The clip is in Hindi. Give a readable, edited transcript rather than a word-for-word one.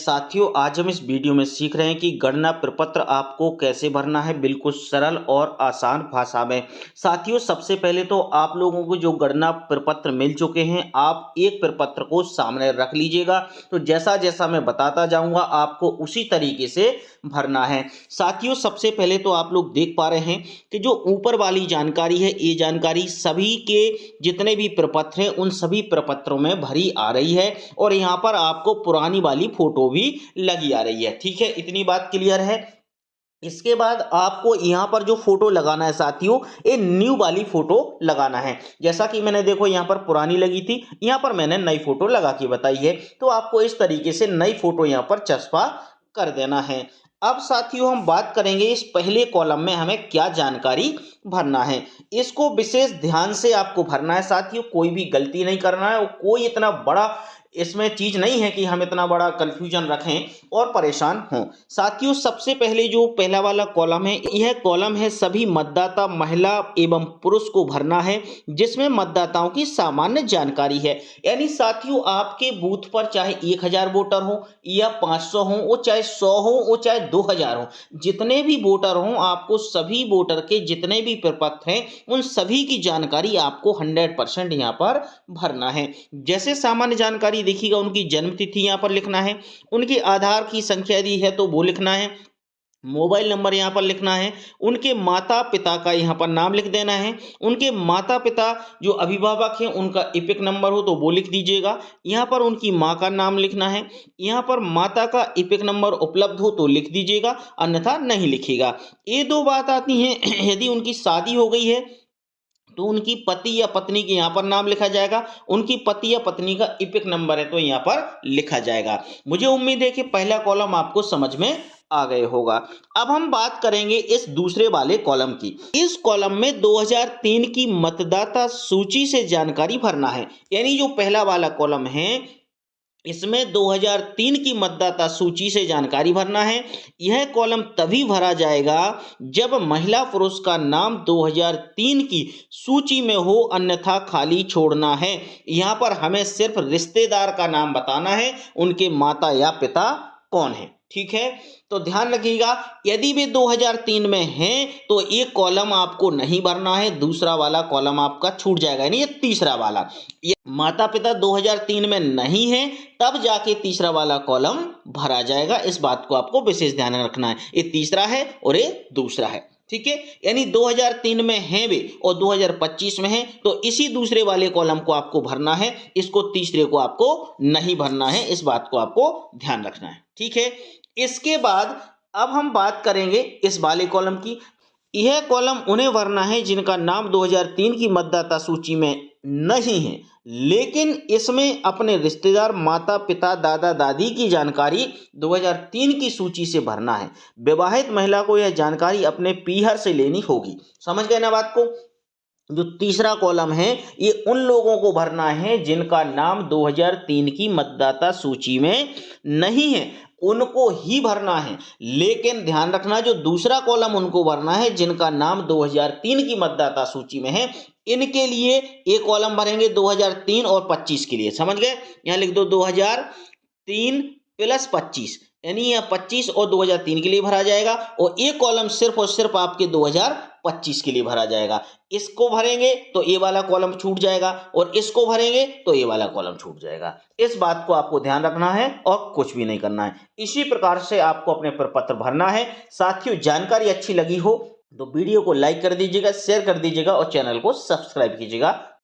साथियों, आज हम इस वीडियो में सीख रहे हैं कि गणना प्रपत्र आपको कैसे भरना है, बिल्कुल सरल और आसान भाषा में। साथियों, सबसे पहले तो आप लोगों को जो गणना प्रपत्र मिल चुके हैं, आप एक प्रपत्र को सामने रख लीजिएगा। तो जैसा जैसा मैं बताता जाऊंगा आपको उसी तरीके से भरना है। साथियों, सबसे पहले तो आप लोग देख पा रहे हैं कि जो ऊपर वाली जानकारी है, ये जानकारी सभी के जितने भी प्रपत्र हैं उन सभी प्रपत्रों में भरी आ रही है और यहाँ पर आपको पुरानी वाली फोटो भी लगी आ रही है। ठीक है, इतनी बात क्लियर है। इसके बाद आपको यहाँ पर जो फोटो लगाना है साथियों, ये न्यू वाली फोटो लगाना है। जैसा कि मैंने देखो यहाँ पर पुरानी लगी थी, यहाँ पर मैंने नई फोटो लगा के बताई है। तो आपको इस तरीके से नई फोटो यहाँ पर चस्पा कर देना है। अब साथियों हम बात करेंगे इस पहले कॉलम में हमें क्या जानकारी भरना है। इसको विशेष ध्यान से आपको भरना है साथियों, कोई भी गलती नहीं करना है और कोई इतना बड़ा इसमें चीज नहीं है कि हम इतना बड़ा कंफ्यूजन रखें और परेशान हों। साथियों, सबसे पहले जो पहला वाला कॉलम है, यह कॉलम है सभी मतदाता महिला एवं पुरुष को भरना है, जिसमें मतदाताओं की सामान्य जानकारी है। यानी साथियों, आपके बूथ पर चाहे 1000 वोटर हो या 500 हो, वो चाहे 100 हो, वो चाहे 2000 हो, जितने भी वोटर हों, आपको सभी वोटर के जितने भी प्रपत्र हैं उन सभी की जानकारी आपको 100% यहाँ पर भरना है। जैसे सामान्य जानकारी देखिएगा, उनकी जन्म तिथि यहाँ पर लिखना है, उनके आधार की संख्या दी है तो वो लिखना है, मोबाइल नंबर यहाँ पर लिखना है, उनके माता पिता का यहाँ पर नाम लिख देना है, उनके माता पिता जो अभिभावक हैं उनका इपिक नंबर हो तो वो लिख दीजिएगा। यहाँ पर उनकी माँ का नाम लिखना है, यहाँ पर माता का इपिक नंबर उपलब्ध हो तो लिख दीजिएगा, अन्यथा नहीं लिखिएगा। ये दो बात आती हैं यदि उनकी शादी हो गई है तो उनकी पति या पत्नी के यहाँ पर नाम लिखा जाएगा, उनकी पति या पत्नी का इपिक नंबर है तो यहाँ पर लिखा जाएगा। मुझे उम्मीद है कि पहला कॉलम आपको समझ में आ गए होगा। अब हम बात करेंगे इस दूसरे वाले कॉलम की। इस कॉलम में 2003 की मतदाता सूची से जानकारी भरना है। यानी जो पहला वाला कॉलम है इसमें 2003 की मतदाता सूची से जानकारी भरना है। यह कॉलम तभी भरा जाएगा जब महिला पुरुष का नाम 2003 की सूची में हो, अन्यथा खाली छोड़ना है। यहाँ पर हमें सिर्फ रिश्तेदार का नाम बताना है, उनके माता या पिता कौन है। ठीक है, तो ध्यान रखिएगा, यदि वे 2003 में हैं तो एक कॉलम आपको नहीं भरना है, दूसरा वाला कॉलम आपका छूट जाएगा। यानी ये तीसरा वाला, ये माता पिता 2003 में नहीं है तब जाके तीसरा वाला कॉलम भरा जाएगा। इस बात को आपको विशेष ध्यान रखना है। ये तीसरा है और ये दूसरा है। ठीक है, यानी 2003 में हैं वे और 2025 में हैं तो इसी दूसरे वाले कॉलम को आपको भरना है, इसको तीसरे को आपको नहीं भरना है। इस बात को आपको ध्यान रखना है। ठीक है, इसके बाद अब हम बात करेंगे इस वाले कॉलम की। यह कॉलम उन्हें भरना है जिनका नाम 2003 की मतदाता सूची में नहीं है, लेकिन इसमें अपने रिश्तेदार माता पिता दादा दादी की जानकारी 2003 की सूची से भरना है। विवाहित महिला को यह जानकारी अपने पीहर से लेनी होगी। समझ गए ना बात को। जो तीसरा कॉलम है ये उन लोगों को भरना है जिनका नाम 2003 की मतदाता सूची में नहीं है, उनको ही भरना है। लेकिन ध्यान रखना, जो दूसरा कॉलम उनको भरना है जिनका नाम 2003 की मतदाता सूची में है, इनके लिए एक कॉलम भरेंगे 2003 और 25 के लिए। समझ गए, यहाँ लिख दो 2003 प्लस 25, यानी यह 25 और 2003 के लिए भरा जाएगा और एक कॉलम सिर्फ और सिर्फ आपके 2025 के लिए भरा जाएगा। इसको भरेंगे तो ये वाला कॉलम छूट जाएगा और इसको भरेंगे तो ये वाला कॉलम छूट जाएगा। इस बात को आपको ध्यान रखना है और कुछ भी नहीं करना है। इसी प्रकार से आपको अपने प्रपत्र भरना है। साथियों, जानकारी अच्छी लगी हो तो वीडियो को लाइक कर दीजिएगा, शेयर कर दीजिएगा और चैनल को सब्सक्राइब कीजिएगा।